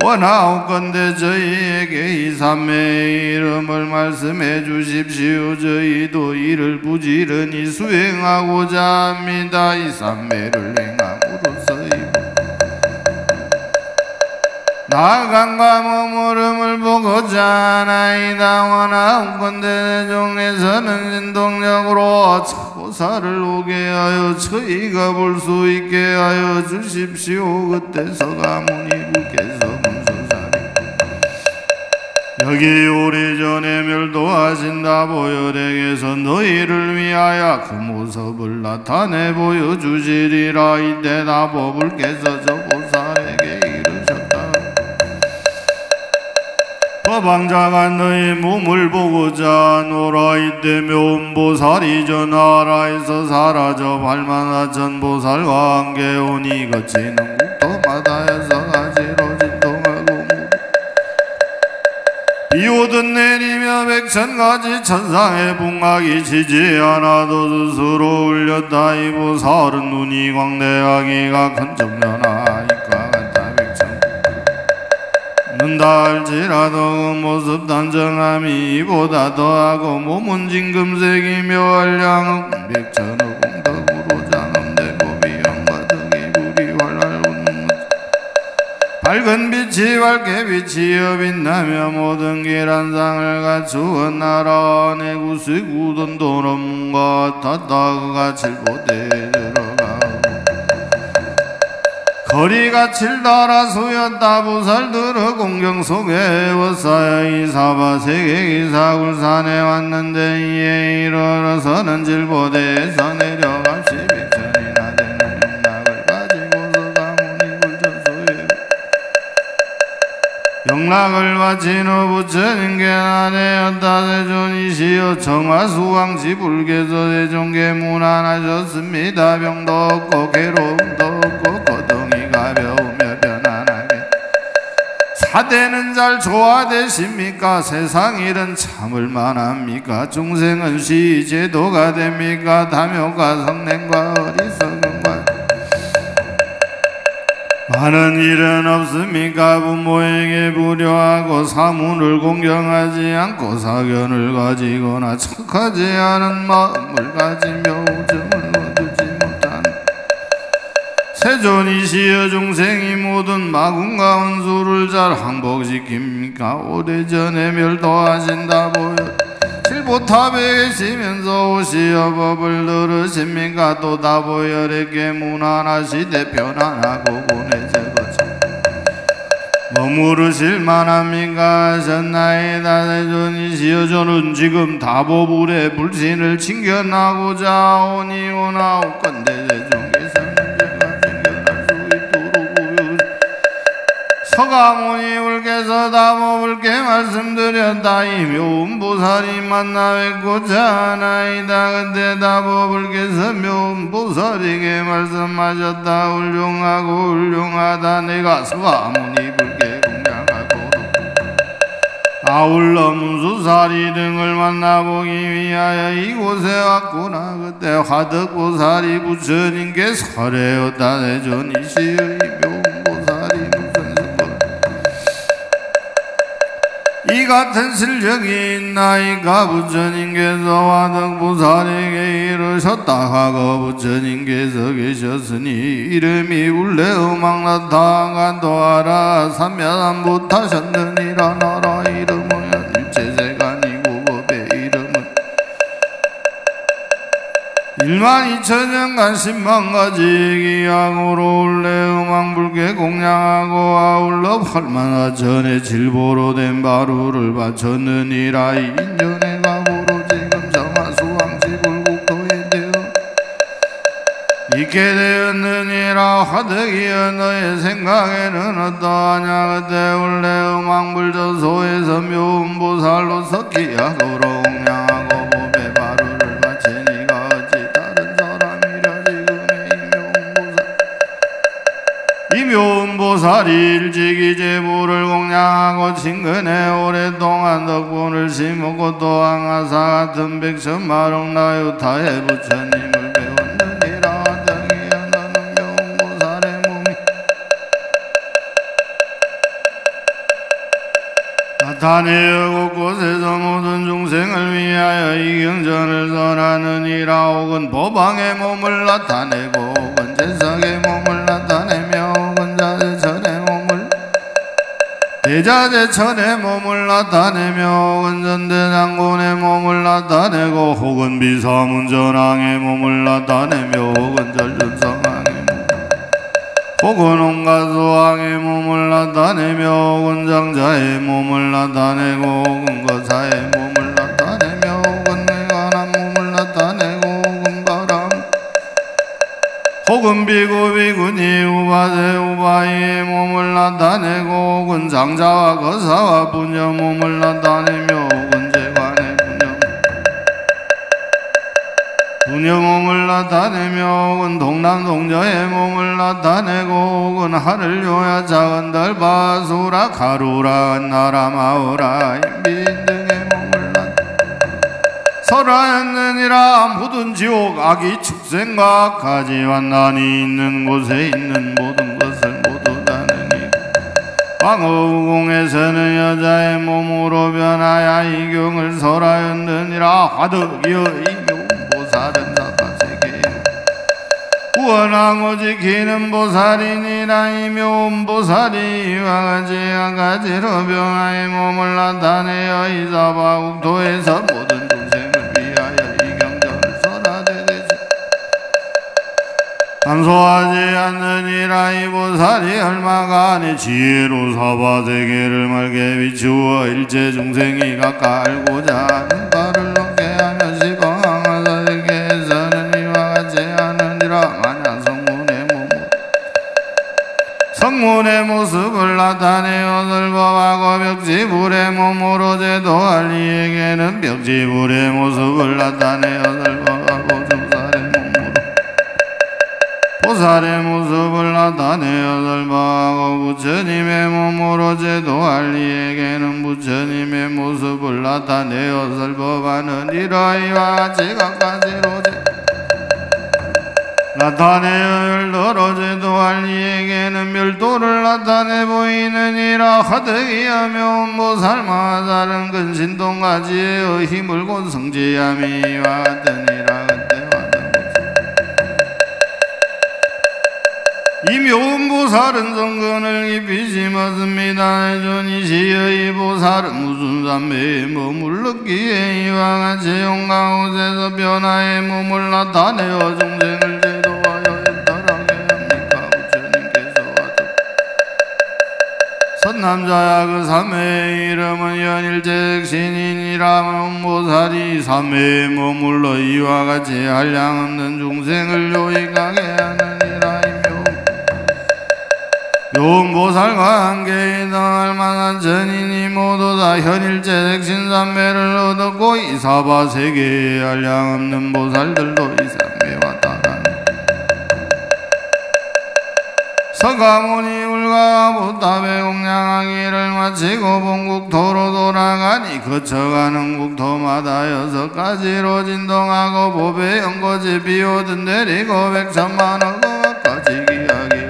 원하옵건대 저희에게 이 삼매의 이름을 말씀해 주십시오. 저희도 이를 부지런히 수행하고자 합니다. 이 삼매를 행함으로써 나간과 머무름을 보고자 하나이다. 원하옵건대 종에서는 진동력으로 보살을 오게 하여 저희가 볼 수 있게 하여 주십시오. 그때서 가문이 불께서 문수사리 여기 오래전에 멸도하신다 보혈에게서 너희를 위하여 그 모습을 나타내 보여주시리라. 이때 나보불께서 저 보살에게 이르셨다. 법왕자가 너희 몸을 보고자 노라. 이때 묘음보살이 저 나라에서 사라져 84,000보살과 함께 오니 거치는 국토마다에서 가지로 진동하고 비오듯 내리며 100,000가지 천상의 풍악이 지지 않아도 스스로 울렸다. 이 보살은 눈이 광대하기가 큰 정연하니까 는다 할지라도 그 모습 단정함이 이보다 더하고 몸은 진금색이며 한량은 100,000억 공덕으로 장엄되고 비영과 덕이 불이 활활 웃는 밝은 빛이 밝게 빛이여 빛나며 모든 길 한상을 갖추어 나라 안에 구세구던 도놈과 같았다. 그가 칠보대에 들어가 거리가 칠다라 수였다. 보살들의 공경 속에 워싸여 이 사바세계 기사굴산에 왔는데 이에 이르러서는 질보대에서 내려갑시 100,000이나 되는 용락을 가지고서 가문이 불전소에 영락을 바치노 부처님께 나대었다 대존이시여 정화수왕지 불개서 대종께 문안하셨습니다. 병도 없고 괴로움도 없고 고통이 가벼우며 편안하게 사대는 잘 조화되십니까? 세상 일은 참을 만합니까? 중생은 시제도가 됩니까? 탐욕과 성냄과 어리석음과 많은 일은 없습니까? 부모에게 불효하고 사문을 공경하지 않고 사견을 가지거나 착하지 않은 마음을 가지며 우정을 거두지 못한 세존이시여 중생이 모든 마군과 은수를 잘 항복시킵니까? 오래전에 멸도하신다 보여 칠보탑에 계시면서 오시어 법을 들으십니까? 또 다보혈에게 문안하시되 편안하고 보내제거죠 머무르실 만합니까? 하셨나이다 대존이시여 저는 지금 다보불에 불신을 칭견하고자 오니오나오건대 대종께서는 서가모니불께서 다보불께 말씀드렸다. 이 묘음보살이 만나 뵙고자 하나이다. 그때 다보불께서 묘음보살에게 말씀하셨다. 훌륭하고 훌륭하다. 내가 서가모니불께 공양하고 아울러 문수사리 등을 만나보기 위하여 이곳에 왔구나. 그때 화덕보살이 부처님께 설해었다. 대존이시여 이 묘음보살이 이 같은 실력이 있나이까? 부처님께서 화덕보살에게 이르셨다 하고 부처님께서 계셨으니 이름이 울레음악나타 간도하라 삼면안부타셨느니라. 나라 이름은 일체세간이고 법의 이름은 12,000년간 10만 가지 기양으로 울레음왕불께 공양하고 아울러 8만 4천의 질보로 된 바루를 바쳤느니라. 이 인연의 가보로 지금 정화수왕지 불국토에 되어 있게 되었느니라. 화덕이여 너의 생각에는 어떠하냐? 그때 울레음왕불 저소에서 묘음보살로 석기약으로 공양하고 법의 바루를 바치니가 어찌 다른 사람이라. 지금의 이 묘음보살이 일찍이 제부를 공양하고 친근해 오랫동안 덕분을 심었고 또 항아사 같은 백천마롱 나유타의 부처님을 배웠느니라. 등이여 너는 묘음보살의 몸이 나타내어 곳곳에서 모든 중생을 위하여 이 경전을 전하느니라. 혹은 보방의 몸을 나타내고 혹은 재석의 몸을 나타내며 혹은 자재천의 몸을 대자재천의 몸을 나타내며 혹은 전대장군의 몸을 나타내고 혹은 비사문전왕의 몸을 나타내며 혹은 절준성왕의 혹은 온가수왕의 몸을 나타내며 혹은 장자의 몸을 나타내고 혹은 거사의 몸을 나타내며 혹은 내관한 몸을 나타내고 혹은 바람 혹은 비구 비구니 우바세 우바이의 몸을 나타내고 혹은 장자와 거사와 부녀 몸을 나타내며 혹은 재관의 부녀 몸을 나타내며 혹은 동남 동저의 몸을 나타내고 혹은 하늘 요야 작은 달바 수라 가루라 나라 마우라 인빈 등의 몸을 설하였느니라. 모든 지옥 악이 축생과 악하지 환난이 있는 곳에 있는 모든 것을 모두 다 능히 광어우공에서는 여자의 몸으로 변하여 이 경을 설하였느니라. 화덕이여 이 묘음보살은 사파세계에 구원하고 지키는 보살이니라. 이 묘음보살이 이와 같이 한 가지로 병화의 몸을 나타내어 이 사바국토에서 모든 중생을 위하여 이 경전을 설하되 되시 감소하지 않느니라. 이 보살이 얼마간의 지혜로 사바세계를 맑게 비추어 일체 중생이 각각 알고자 하는 바를 얻게 하며 시방하사세계에서는 이와 같이 하느니라. 만약 성문의 모습을 나타내어 넓어 설법하고 벽지불의 몸으로 제도할 이에게는 벽지불의 모습을 나타내어 설법하고 보살의 모습을 나타내어 설법하고 부처님의 몸으로 제도할 이에게는 부처님의 모습을 나타내어 설법하는 이러이와 같이 각가지로 나타내어 멸도로 제도할 이에게는 멸도를 나타내 보이느니라. 화덕이하며 보살마 다른 근신동가지의 힘을 곧 성지함이와 같으니라. 이 묘음보살은 성근을 깊이 심었습니다. 전이시의 보살은 무슨 삼매에 머물렀기에 이와 같이 용가옷에서 변화의 몸을 나타내어众생을 제도하여 연달하게 합니까? 부처님께서 선남자야 그 삼매의 이름은 연일제신이니라. 보살이 삼매에 머물러 이와 같이 한량없는 중생을 요익하게 하느니라. 용보살과 함께 이당할 만한 전인이 모두 다 현일제 신삼매를 얻었고 이 사바세계에 한량없는 보살들도 이 삼매와 따라 서가모니 울가 보답에 공양하기를 마치고 본국토로 돌아가니 거쳐가는 국토마다 6가지로 진동하고 보배 연고지 비오든 내리고 100천만억 가까지 기하기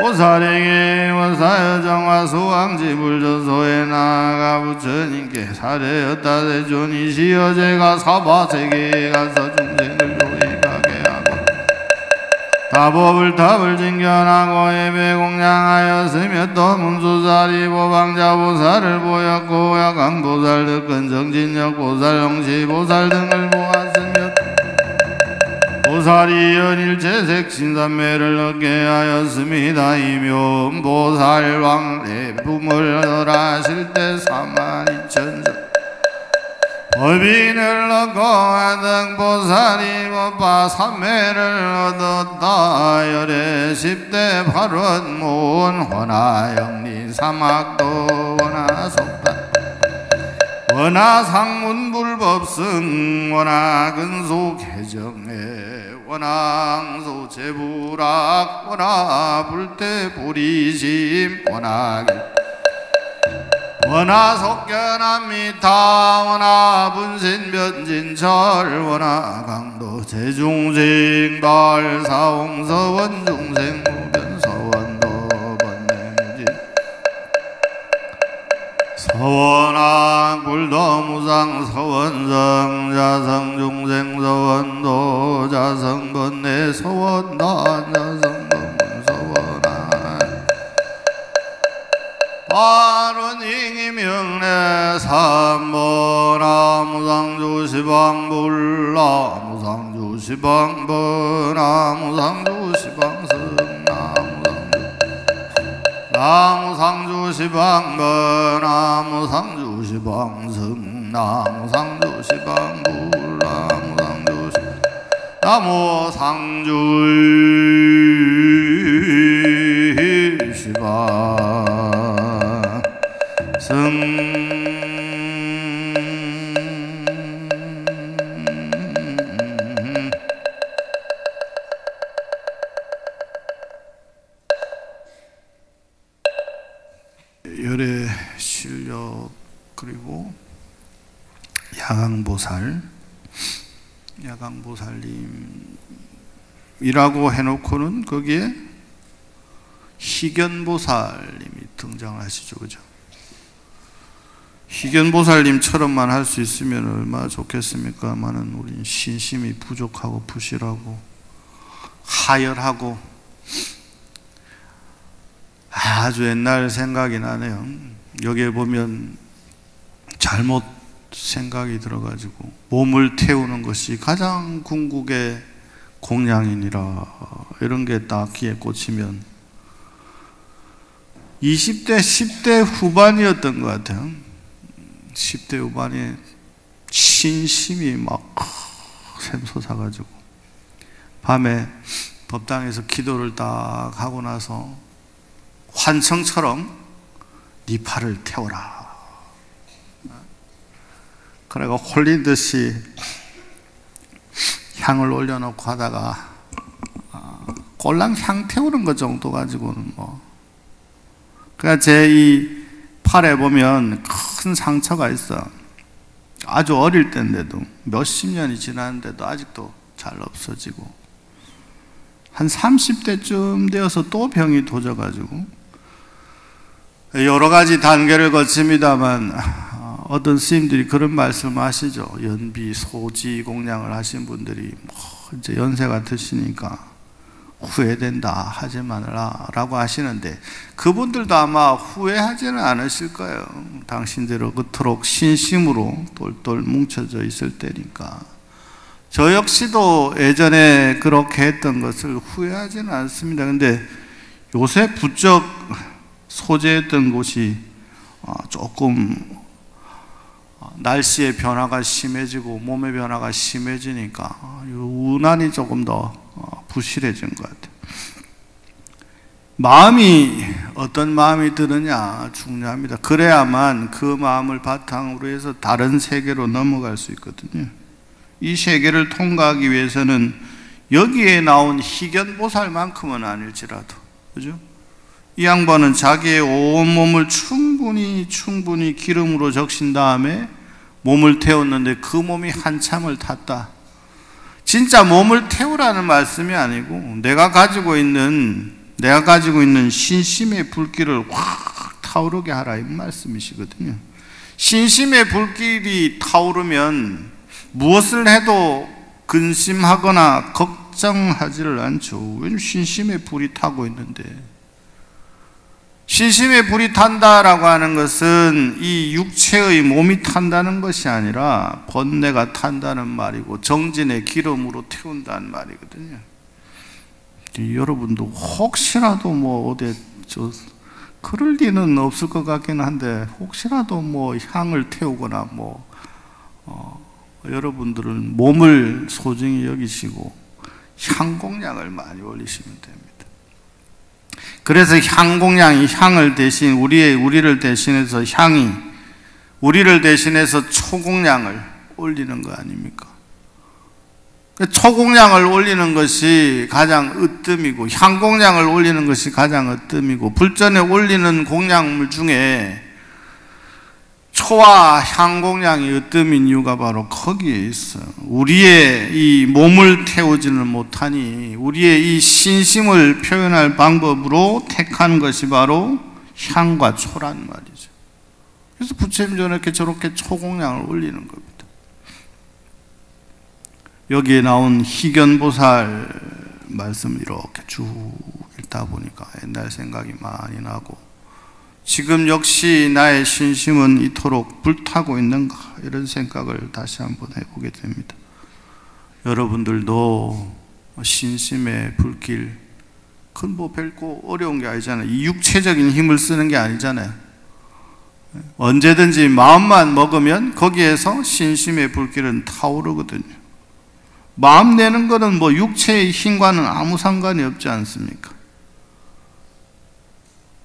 보살에게 원사여정화 수왕지불조소에 나아가 부처님께 사례였다 대존이시여 제가 사바세계에 가서 중생을 요익하게 하고 다법을 답을 징견하고 예배 공양하였으며 또 문수사리 보방자 보살을 보였고 야강보살 득근 정진력 보살 영시보살 등을 보았으며 보살이 연일제색 신삼매를 얻게 하였습니다. 이묘 보살왕의 부을 하실 때 32,000전 법인을 얻고 하등 보살이 법파 삼매를 얻었다. 열애 10대 8원 모원 원하영리 사막도 원하속다 원하상문불법승 원하근소 개정해 원항소 제불악 원하불태불이심 원하길 원하속견합미타 원하분신변진철 원하강도 제중생 발사홍서원 중생 무변서원도 번뇌무진 서원악 불도무상 서원성 자성 중생 서원도 자성 번뇌 서원단 자성 번문 서원악 바른잉이 명례 삼보나 무상주시방불라 무상주시방번나 무상주시방승 나무상주시방번 나무상주시방승 나무상주시방불 나무상주시방승
열애 실력 그리고 야강보살님이라고 해놓고는 거기에 희견보살님이 등장하시죠, 그죠? 희견보살님처럼만 할 수 있으면 얼마나 좋겠습니까만은 우린 신심이 부족하고 부실하고 하열하고 아주 옛날 생각이 나네요. 여기에 보면 잘못 생각이 들어가지고 몸을 태우는 것이 가장 궁극의 공양이니라 이런 게 딱 귀에 꽂히면 20대, 10대 후반이었던 것 같아요. 10대 후반에 신심이 막 샘솟아가지고 밤에 법당에서 기도를 딱 하고 나서 환청처럼 네 팔을 태워라. 그래가 홀린 듯이 향을 올려놓고 하다가 꼴랑 향 태우는 것 정도 가지고는 뭐. 그러니까 제 이 팔에 보면 큰 상처가 있어. 아주 어릴 때인데도 몇십 년이 지났는데도 아직도 잘 없어지고, 한 30대쯤 되어서 또 병이 도져가지고 여러 가지 단계를 거칩니다만, 어떤 스님들이 그런 말씀을 하시죠. 연비, 소지, 공양을 하신 분들이 뭐 이제 연세가 드시니까 후회된다 하지 말라 라고 하시는데, 그분들도 아마 후회하지는 않으실 거예요. 당신들은 그토록 신심으로 똘똘 뭉쳐져 있을 때니까. 저 역시도 예전에 그렇게 했던 것을 후회하지는 않습니다. 근데 요새 부쩍 소재했던 곳이 조금 날씨의 변화가 심해지고 몸의 변화가 심해지니까 유난히 조금 더 부실해진 것 같아요. 마음이 어떤 마음이 드느냐 중요합니다. 그래야만 그 마음을 바탕으로 해서 다른 세계로 넘어갈 수 있거든요. 이 세계를 통과하기 위해서는 여기에 나온 희견보살만큼은 아닐지라도, 그죠? 이 양반은 자기의 온 몸을 충분히 기름으로 적신 다음에 몸을 태웠는데 그 몸이 한참을 탔다. 진짜 몸을 태우라는 말씀이 아니고 내가 가지고 있는 신심의 불길을 확 타오르게 하라, 이 말씀이시거든요. 신심의 불길이 타오르면 무엇을 해도 근심하거나 걱정하지를 않죠. 왜냐하면 신심의 불이 타고 있는데. 신심의 불이 탄다라고 하는 것은 이 육체의 몸이 탄다는 것이 아니라 번뇌가 탄다는 말이고, 정진의 기름으로 태운다는 말이거든요. 여러분도 혹시라도 뭐 어디 그럴 리는 없을 것 같긴 한데, 혹시라도 뭐 향을 태우거나 여러분들은 몸을 소중히 여기시고 향공양을 많이 올리시면 됩니다. 그래서 향공양이 향을 대신 우리를 대신해서 우리를 대신해서 초공양을 올리는 거 아닙니까? 초공양을 올리는 것이 가장 으뜸이고, 향공양을 올리는 것이 가장 으뜸이고, 불전에 올리는 공양물 중에 초와 향공양이 으뜸인 이유가 바로 거기에 있어요. 우리의 이 몸을 태우지는 못하니 우리의 이 신심을 표현할 방법으로 택한 것이 바로 향과 초란 말이죠. 그래서 부처님 저렇게 초공양을 올리는 겁니다. 여기에 나온 희견보살 말씀을 이렇게 쭉 읽다 보니까 옛날 생각이 많이 나고, 지금 역시 나의 신심은 이토록 불타고 있는가, 이런 생각을 다시 한번 해보게 됩니다. 여러분들도 신심의 불길, 그건 뭐 별거 어려운 게 아니잖아요. 이 육체적인 힘을 쓰는 게 아니잖아요. 언제든지 마음만 먹으면 거기에서 신심의 불길은 타오르거든요. 마음 내는 거는 뭐 육체의 힘과는 아무 상관이 없지 않습니까?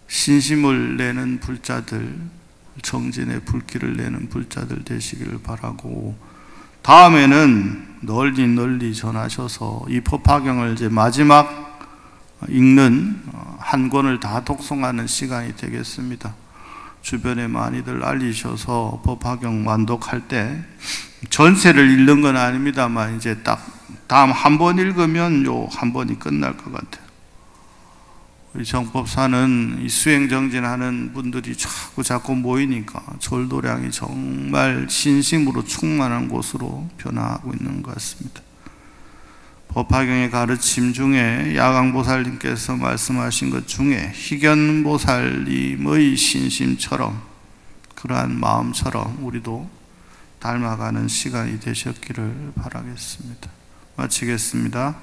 신심을 내는 불자들, 정진의 불길을 내는 불자들 되시기를 바라고, 다음에는 널리 전하셔서 이 법화경을 이제 마지막 읽는 한 권을 다 독송하는 시간이 되겠습니다. 주변에 많이들 알리셔서 법화경 완독할 때 전체를 읽는 건 아닙니다만, 이제 딱 다음 한 번 읽으면 요 한 번이 끝날 것 같아요. 우리 정법사는 이 수행정진하는 분들이 자꾸 모이니까 절도량이 정말 신심으로 충만한 곳으로 변화하고 있는 것 같습니다. 법화경의 가르침 중에 야광보살님께서 말씀하신 것 중에 희견보살님의 신심처럼, 그러한 마음처럼 우리도 닮아가는 시간이 되셨기를 바라겠습니다. 마치겠습니다.